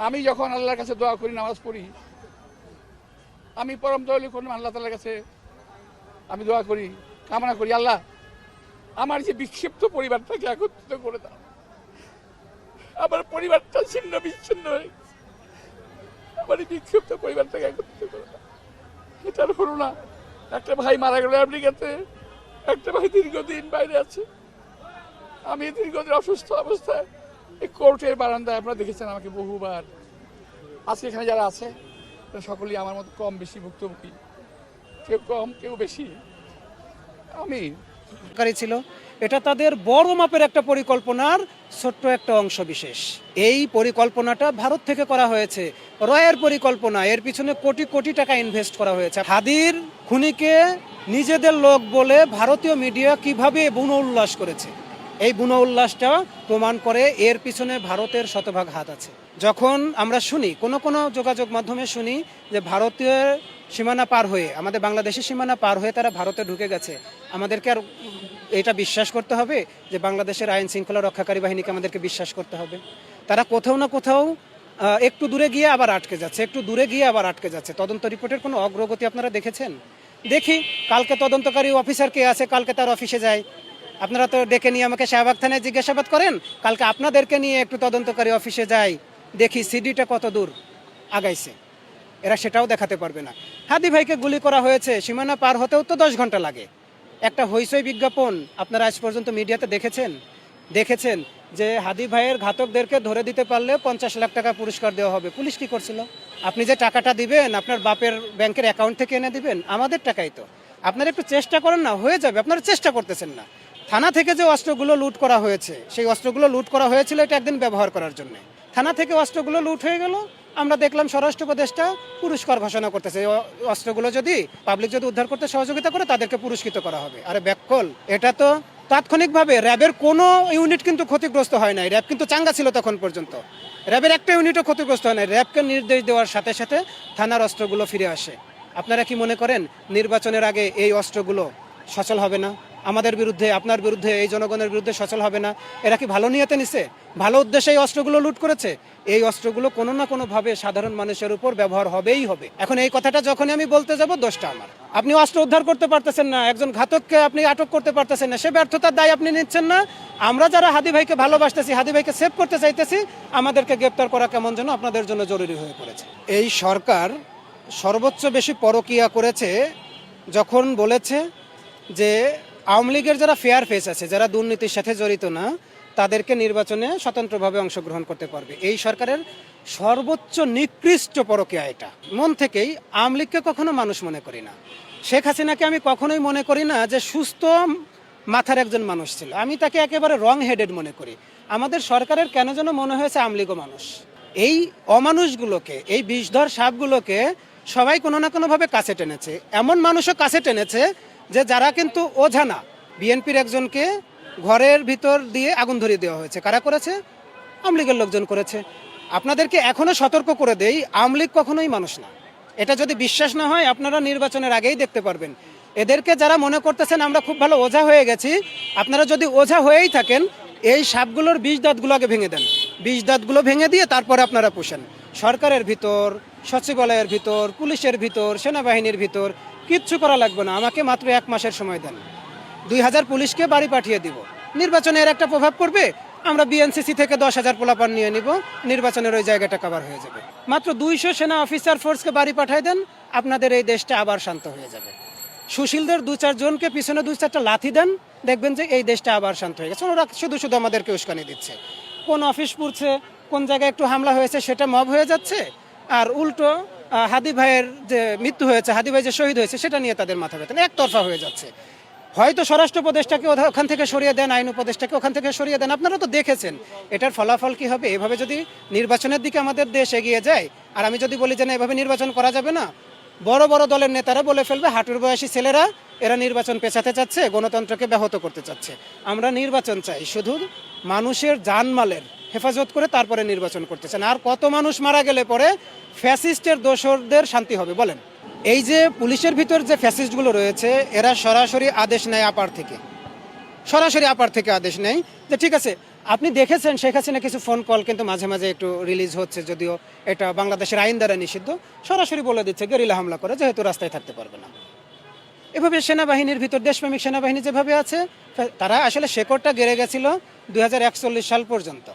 আমি যখন আল্লাহর কাছে দোয়া করি, নামাজ পড়ি, আমি পরম দয়ালু করলাম আল্লাহ তাআলার কাছে আমি দোয়া করি, কামনা করি, আল্লাহ আমার যে বিক্ষিপ্ত পরিবারটাকে একত্রিত করে দাও। আমার পরিবারটা ছিন্ন বিচ্ছিন্ন হয়ে গেছে, আমার এই বিক্ষিপ্ত পরিবারটাকে একত্রিত করে দাও। এটার হলো না। একটা ভাই মারা গেল আমেরিকাতে, একটা ভাই দীর্ঘদিন বাইরে আছে। আমি দীর্ঘদিন অসুস্থ অবস্থায় এই কোর্টের বারান্দায়, আপনারা দেখেছেন আমাকে বহুবার। আজকে এখানে যারা আছে সকলেই আমার মতো কম বেশি ভুক্তভোগী, কেউ কম কেউ বেশি। আমি ছিল এটা তাদের বড় মাপের একটা পরিকল্পনার ছোট্ট একটা অংশ বিশেষ। এই পরিকল্পনাটা ভারত থেকে করা হয়েছে, রয়ের পরিকল্পনা। এর পিছনে কোটি কোটি টাকা ইনভেস্ট করা হয়েছে। হাদির খুনিকে নিজেদের লোক বলে ভারতীয় মিডিয়া কিভাবে বুনো উল্লাস করেছে, এই বুনো উল্লাসটা প্রমাণ করে এর পিছনে ভারতের শতভাগ হাত আছে। যখন আমরা শুনি কোনো যোগাযোগ মাধ্যমে শুনি যে ভারতীয় সীমানা পার হয়ে, আমাদের বাংলাদেশের সীমানা পার হয়ে তারা ভারতে ঢুকে গেছে, আমাদেরকে আর এটা বিশ্বাস করতে হবে যে বাংলাদেশের আইন শৃঙ্খলা রক্ষাকারী বাহিনীকে আমাদেরকে বিশ্বাস করতে হবে? তারা কোথাও না কোথাও একটু দূরে গিয়ে আবার আটকে যাচ্ছে, একটু দূরে গিয়ে আবার আটকে যাচ্ছে। তদন্ত রিপোর্টের কোনো অগ্রগতি আপনারা দেখেছেন? দেখি কালকে তদন্তকারী অফিসার কে আছে, কালকে তার অফিসে যায়। আপনারা তো ডেকে নিয়ে আমাকে শাহবাগ থানায় জিজ্ঞাসাবাদ করেন, কালকে আপনাদেরকে নিয়ে একটু তদন্তকারী অফিসে যাই, দেখি সিডিটা কত দূর আগাইছে। এরা সেটাও দেখাতে পারবে না। হাদি ভাইকে গুলি করা হয়েছে, সীমানা পার হতেও তো 10 ঘন্টা লাগে। একটা হইচই বিজ্ঞাপন আপনারা আজ পর্যন্ত মিডিয়াতে দেখেছেন যে হাদি ভাইয়ের ঘাতকদেরকে ধরে দিতে পারলে 50 লাখ টাকা পুরস্কার দেওয়া হবে। পুলিশ কি করছিল? আপনি যে টাকাটা দিবেন আপনার বাপের ব্যাংকের অ্যাকাউন্ট থেকে এনে দিবেন, আমাদের টাকাই তো। আপনারা একটু চেষ্টা করেন না, হয়ে যাবে। আপনারা চেষ্টা করতেছেন না। থানা থেকে যে অস্ত্রগুলো লুট করা হয়েছে, সেই অস্ত্রগুলো লুট করা হয়েছিল এটা একদিন ব্যবহার করার জন্য। থানা থেকে অস্ত্রগুলো লুট হয়ে গেল, আমরা দেখলাম স্বরাষ্ট্র উপদেষ্টা পুরস্কার ঘোষণা করতেছে। অস্ত্রগুলো যদি পাবলিক যদি উদ্ধার করতে সহযোগিতা করে তাদেরকে পুরস্কৃত করা হবে। আরে ব্যাককল, এটা তো তাৎক্ষণিকভাবে র্যাবের কোনো ইউনিট কিন্তু ক্ষতিগ্রস্ত হয় নাই। র্যাব কিন্তু চাঙ্গা ছিল তখন পর্যন্ত, র্যাবের একটা ইউনিটও ক্ষতিগ্রস্ত হয় নাই। র্যাবকে নির্দেশ দেওয়ার সাথে সাথে থানার অস্ত্রগুলো ফিরে আসে। আপনারা কি মনে করেন নির্বাচনের আগে এই অস্ত্রগুলো সচল হবে না? আমাদের বিরুদ্ধে, আপনার বিরুদ্ধে, এই জনগণের বিরুদ্ধে সচল হবে না? এরা কি ভালো নিয়তে নিছে? ভালো উদ্দেশ্যে এই অস্ত্রগুলো লুট করেছে? এই অস্ত্রগুলো কোনো না কোনোভাবে সাধারণ মানুষের উপর ব্যবহার হবেই হবে। এখন এই কথাটা যখনই আমি বলতে যাব, দোষটা আমার। আপনি অস্ত্র উদ্ধার করতে পারতেছেন না, একজন ঘাতককে আপনি আটক করতে পারতেছেন না, সে ব্যর্থতার দায় আপনি নিচ্ছেন না। আমরা যারা হাদি ভাইকে ভালোবাসতেছি, হাদি ভাইকে সেভ করতে চাইতেছি, আমাদেরকে গ্রেপ্তার করা কেমন যেন আপনাদের জন্য জরুরি হয়ে পড়েছে। এই সরকার সর্বোচ্চ বেশি পরকীয়া করেছে যখন বলেছে যে আওয়ামী লীগের যারা ফেয়ার ফেস আছে, যারা দুর্নীতির সাথে জড়িত না, তাদেরকে নির্বাচনে স্বতন্ত্রভাবে অংশগ্রহণ করতে পারবে। এই সরকারের সর্বোচ্চ নিকৃষ্ট পরকীয়া এটা। মন থেকেই আওয়ামী লীগকে কখনো মানুষ মনে করি না। শেখ হাসিনাকে আমি কখনোই মনে করি না যে সুস্থ মাথার একজন মানুষ ছিল। আমি তাকে একেবারে রং হেডেড মনে করি। আমাদের সরকারের কেন যেন মনে হয়েছে আওয়ামী লীগও মানুষ। এই অমানুষগুলোকে, এই বিষধর সাপগুলোকে সবাই কোনো না কোনোভাবে কাছে টেনেছে। এমন মানুষও কাছে টেনেছে যে যারা কিন্তু ওঝা না। বিএনপির একজনকে ঘরের ভিতর দিয়ে আগুন ধরিয়ে দেওয়া হয়েছে। কারা করেছে? আওয়ামী লীগের লোকজন করেছে। আপনাদেরকে এখনো সতর্ক করে দেই, আওয়ামী লীগ কখনোই মানুষ না। এটা যদি বিশ্বাস না হয় আপনারা নির্বাচনের আগেই দেখতে পারবেন। এদেরকে যারা মনে করতেছেন আমরা খুব ভালো ওঝা হয়ে গেছি, আপনারা যদি ওঝা হয়েই থাকেন, এই সাপগুলোর বিষ দাঁতগুলো আগে ভেঙে দেন। বিষ দাঁতগুলো ভেঙে দিয়ে তারপরে আপনারা পোষেন। সরকারের ভিতর, সচিবালয়ের ভিতর, পুলিশের ভিতর, সেনাবাহিনীর ভিতর কিচ্ছু করা লাগবে না। আমাকে মাত্র 1 মাসের সময় দেন, 2000 পুলিশকে বাড়ি পাঠিয়ে দিব। নির্বাচনে এর একটা প্রভাব পড়বে, আমরা বিএনসিসি থেকে 10,000 পোলাপান নিয়ে নিব, নির্বাচনের ওই জায়গাটা কভার হয়ে যাবে। মাত্র 200 সেনা অফিসার ফোর্সকে বাড়ি পাঠিয়ে দেন, আপনাদের এই দেশটা আবার শান্ত হয়ে যাবে। সুশীলদের 2-4 জনকে পিছনে 2-4টা লাথি দেন, দেখবেন যে এই দেশটা আবার শান্ত হয়ে গেছে। ওরা শুধু আমাদেরকে উস্কানি দিচ্ছে। কোন অফিস পুড়ছে, কোন জায়গায় একটু হামলা হয়েছে সেটা মব হয়ে যাচ্ছে, আর উল্টো হাদি ভাইয়ের যে মৃত্যু হয়েছে, হাদি ভাই যে শহীদ হয়েছে সেটা নিয়ে তাদের মাথা ব্যথা, একতরফা হয়ে যাচ্ছে। হয়তো স্বরাষ্ট্র উপদেষ্টাকে ওখান থেকে সরিয়ে দেন, আইন উপদেষ্টাকে ওখান থেকে সরিয়ে দেন। আপনারা তো দেখেছেন এটার ফলাফল কি হবে। এভাবে যদি নির্বাচনের দিকে আমাদের দেশ এগিয়ে যায়, আর আমি যদি বলি যে না এভাবে নির্বাচন করা যাবে না, বড় বড় দলের নেতারা বলে ফেলবে হাঁটুর বয়সী ছেলেরা এরা নির্বাচন পেছাতে চাচ্ছে, গণতন্ত্রকে ব্যাহত করতে চাচ্ছে। আমরা নির্বাচন চাই শুধু মানুষের জানমালের হেফাজত করে, তারপরে নির্বাচন করতে চান। আর কত মানুষ মারা গেলে পরে ফ্যাসিস্টের দোসরদের শান্তি হবে বলেন? এই যে পুলিশের ভিতর যে ফ্যাসিস্টগুলো রয়েছে, এরা সরাসরি আদেশ নেয় আপার থেকে, সরাসরি আপার থেকে আদেশ নেয় যে ঠিক আছে আপনি দেখেছেন শেখ হাসিনা কিছু ফোন কল কিন্তু মাঝে মাঝে একটু রিলিজ হচ্ছে, যদিও এটা বাংলাদেশের আইন দ্বারা নিষিদ্ধ। সরাসরি বলে দিচ্ছে গেরিলা হামলা করে, যেহেতু রাস্তায় থাকতে পারবে না। এভাবে সেনাবাহিনীর ভিতর দেশপ্রেমিক সেনাবাহিনী যেভাবে আছে, তারা আসলে শেকড়টা গেড়ে গেছিল 2041 সাল পর্যন্ত।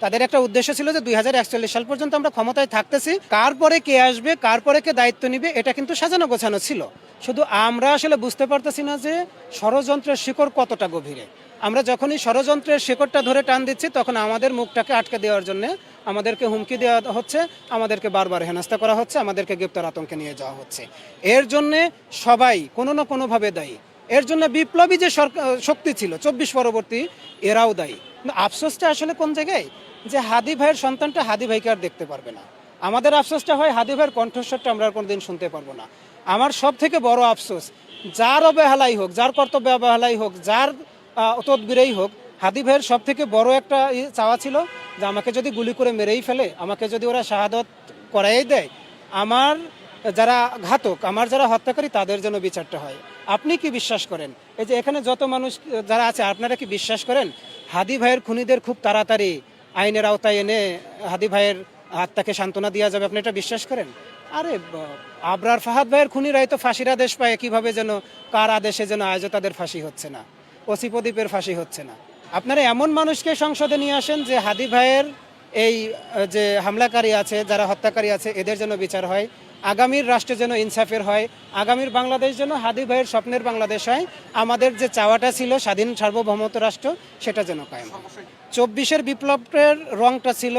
তাদের একটা উদ্দেশ্য ছিল যে 2041 সাল পর্যন্ত আমরা ক্ষমতায় থাকতেছি, কার পরে কে আসবে, কার পরে কে দায়িত্ব নিবে, এটা কিন্তু সাজানো গোছানো ছিল। শুধু আমরা আসলে বুঝতে পারতেছি না যে ষড়যন্ত্রের শিকড় কতটা গভীরে। আমরা যখনই ষড়যন্ত্রের শিকড়টা ধরে টান দিচ্ছি, তখন আমাদের মুখটাকে আটকে দেওয়ার জন্য আমাদেরকে হুমকি দেওয়া হচ্ছে, আমাদেরকে বারবার হেনস্থা করা হচ্ছে, আমাদেরকে গ্রেপ্তার আতঙ্কে নিয়ে যাওয়া হচ্ছে। এর জন্যে সবাই কোনো না কোনোভাবে দায়ী। এর জন্য বিপ্লবী যে শক্তি ছিল 24 পরবর্তী, এরাও দায়ী। কিন্তু আফসোসটা আসলে কোন জায়গায়, যে হাদি ভাইয়ের সন্তানটা হাদি ভাইকে আর দেখতে পারবে না। আমাদের আফসোসটা হয় হাদি ভাইয়ের কণ্ঠস্বরটা আমরা আর কোনোদিন শুনতে পারবো না। আমার সব থেকে বড় আফসোস, যার অবহেলাই হোক, যার কর্তব্য অবহেলাই হোক, যার তদবিরেই হোক, হাদি ভাইয়ের সব থেকে বড় একটা চাওয়া ছিল যে আমাকে যদি গুলি করে মেরেই ফেলে, আমাকে যদি ওরা শাহাদত করাই দেয়, আমার যারা ঘাতক, আমার যারা হত্যাকারী, তাদের জন্য বিচারটা হয়। আপনি কি বিশ্বাস করেন, এই যে এখানে যত মানুষ যারা আছে, আপনারা কি বিশ্বাস করেন হাদি ভাইয়ের খুনিদের খুব তাড়াতাড়ি আইনের আওতায় এনে হাদি ভাইয়ের আত্মাকে সান্ত্বনা দেওয়া যাবে? আপনি এটা বিশ্বাস করেন? আরে আবরার ফাহাদ ভাইয়ের খুনিরাই তো ফাঁসির আদেশ পায়, কিভাবে যেন কার আদেশে যেন আজও তাদের ফাঁসি হচ্ছে না, ওসি প্রদীপের ফাঁসি হচ্ছে না। আপনারা এমন মানুষকে সংসদে নিয়ে আসেন যে হাদি ভাইয়ের এই যে হামলাকারী আছে, যারা হত্যাকারী আছে, এদের জন্য বিচার হয়, আগামীর রাষ্ট্র যেন ইনসাফের হয়, আগামীর বাংলাদেশ যেন হাদি ভাইয়ের স্বপ্নের বাংলাদেশ হয়, আমাদের যে চাওয়াটা ছিল স্বাধীন সার্বভৌমত্ব রাষ্ট্র, সেটা যেন কায়েম হয়। 24-এর বিপ্লবের রংটা ছিল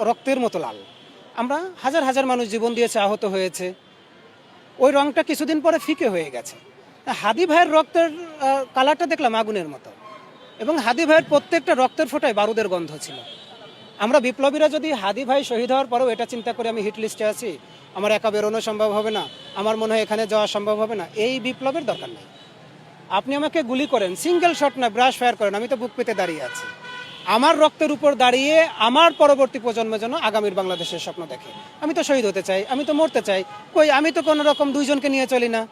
রক্তের মতো লাল। আমরা হাজার হাজার মানুষ জীবন দিয়েছে, আহত হয়েছে, ওই রংটা কিছুদিন পরে ফিকে হয়ে গেছে। হাদি ভাইয়ের রক্তের কালারটা দেখলাম আগুনের মতো, এবং হাদি ভাইয়ের প্রত্যেকটা রক্তের ফোঁটায় বারুদের গন্ধ ছিল। আমরা বিপ্লবীরা যদি হাদি ভাই শহীদ হওয়ার পরেও এটা চিন্তা করে আমি হিট লিস্টে আছি, আমার একা বেরোনো সম্ভব হবে না, আমার মনে হয় এখানে যাওয়া সম্ভব হবে না, এই বিপ্লবের দরকার নেই। আপনি আমাকে গুলি করেন, সিঙ্গেল শট না, ব্রাশ ফায়ার করেন, আমি তো বুক পেতে দাঁড়িয়ে আছি। আমার রক্তের উপর দাঁড়িয়ে আমার পরবর্তী প্রজন্ম যেন আগামীর বাংলাদেশের স্বপ্ন দেখে। আমি তো শহীদ হতে চাই, আমি তো মরতে চাই, কই আমি তো কোনো রকম দুইজনকে নিয়ে চলি না,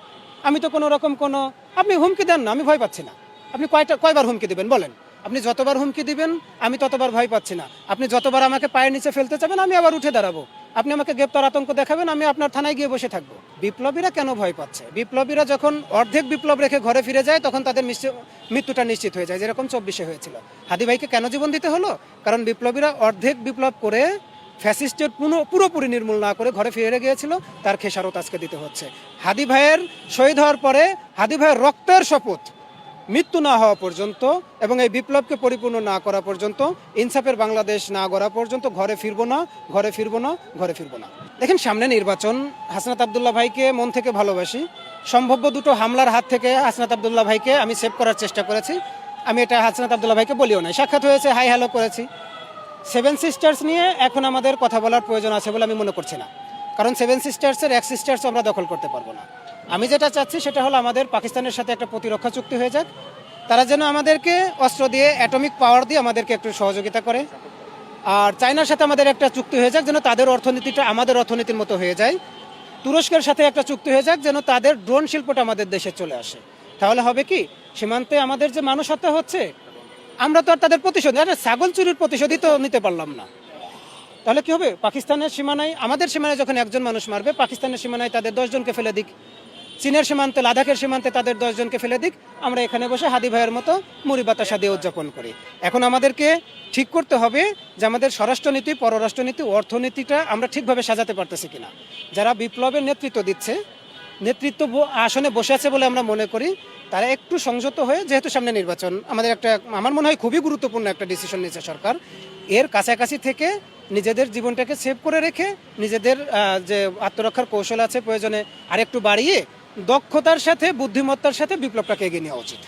আমি তো কোনো রকম কোনো, আপনি হুমকি দেন না, আমি ভয় পাচ্ছি না। আপনি কয়বার হুমকি দিবেন বলেন? আপনি যতবার হুমকি দিবেন আমি ততবার ভয় পাচ্ছি না। আপনি যতবার আমাকে পায়ের নিচে ফেলতে চাবেন, আমি আবার উঠে দাঁড়াবো। আপনি আমাকে গ্রেপ্তার আতঙ্ক দেখাবেন, আমি আপনার থানায় গিয়ে বসে থাকবো। বিপ্লবীরা কেন ভয় পাচ্ছে? বিপ্লবীরা যখন অর্ধেক বিপ্লব রেখে ঘরে ফিরে যায়, তখন তাদের মৃত্যুটা নিশ্চিত হয়ে যায়, যেরকম 24-এ হয়েছিল। হাদি ভাইকে কেন জীবন দিতে হলো? কারণ বিপ্লবীরা অর্ধেক বিপ্লব করে ফ্যাসিস্টের পুরোপুরি নির্মূল না করে ঘরে ফিরে গিয়েছিল, তার খেসারত আজকে দিতে হচ্ছে। হাদি ভাইয়ের শহীদ হওয়ার পরে হাদি ভাইয়ের রক্তের শপথ মৃত্যু না হওয়া পর্যন্ত এবং এই বিপ্লবকে পরিপূর্ণ না করা পর্যন্ত, ইনসাফের বাংলাদেশ না গড়া পর্যন্ত ঘরে ফিরবো না, ঘরে ফিরবো না, ঘরে ফিরবো না। দেখেন, সামনে নির্বাচন, হাসনাত আবদুল্লাহ ভাইকে মন থেকে ভালোবাসি। সম্ভাব্য দুটো হামলার হাত থেকে হাসনাত আবদুল্লাহ ভাইকে আমি সেভ করার চেষ্টা করেছি। আমি এটা হাসনাত আবদুল্লাহ ভাইকে বলিও নাই, সাক্ষাৎ হয়েছে, হাই হ্যালো করেছি। 7 সিস্টার্স নিয়ে এখন আমাদের কথা বলার প্রয়োজন আছে বলে আমি মনে করছি না, কারণ 7 সিস্টার্সের এক সিস্টার্স আমরা দখল করতে পারবো না। আমি যেটা চাচ্ছি সেটা হলো আমাদের পাকিস্তানের সাথে একটা প্রতিরক্ষা চুক্তি হয়ে যাক, তারা যেন আমাদেরকে অস্ত্র দিয়ে, অ্যাটমিক পাওয়ার দিয়ে আমাদেরকে একটু সহযোগিতা করে। আর চায়নার সাথে আমাদের একটা চুক্তি হয়ে যাক, যেন তাদের অর্থনীতিটা আমাদের অর্থনীতির মতো হয়ে যায়। তুরস্কের সাথে একটা চুক্তি হয়ে যাক, যেন তাদের ড্রোন শিল্পটা আমাদের দেশে চলে আসে। তাহলে হবে কি, সীমান্তে আমাদের যে মানুষ হত্যা হচ্ছে, আমরা তো আর তাদের প্রতিশোধ, ছাগল চুরির প্রতিশোধই তো নিতে পারলাম না। তাহলে কি হবে? পাকিস্তানের সীমানায়, আমাদের সীমানায় যখন একজন মানুষ মারবে, পাকিস্তানের সীমানায় তাদের 10 জনকে ফেলে দিক, চীনের সীমান্তে, লাদাখের সীমান্তে তাদের 10 জনকে ফেলে দিক, আমরা এখানে বসে হাদি ভাইয়ের মতো মুড়ি বাতাসা দিয়ে উদযাপন করি। এখন আমাদেরকে ঠিক করতে হবে যে আমাদের স্বরাষ্ট্রনীতি, পররাষ্ট্রনীতি, অর্থনীতিটা আমরা ঠিকভাবে সাজাতে পারতেছি কিনা। যারা বিপ্লবের নেতৃত্ব দিচ্ছে, নেতৃত্ব আসনে বসে আছে বলে আমরা মনে করি, তারা একটু সংযত হয়ে, যেহেতু সামনে নির্বাচন, আমাদের একটা, আমার মনে হয় খুবই গুরুত্বপূর্ণ একটা ডিসিশন নিয়েছে সরকার, এর কাছাকাছি থেকে নিজেদের জীবনটাকে সেভ করে রেখে নিজেদের যে আত্মরক্ষার কৌশল আছে প্রয়োজনে আরেকটু বাড়িয়ে দক্ষতার সাথে, বুদ্ধিমত্তার সাথে বিপ্লবটাকে এগিয়ে নেওয়া উচিত।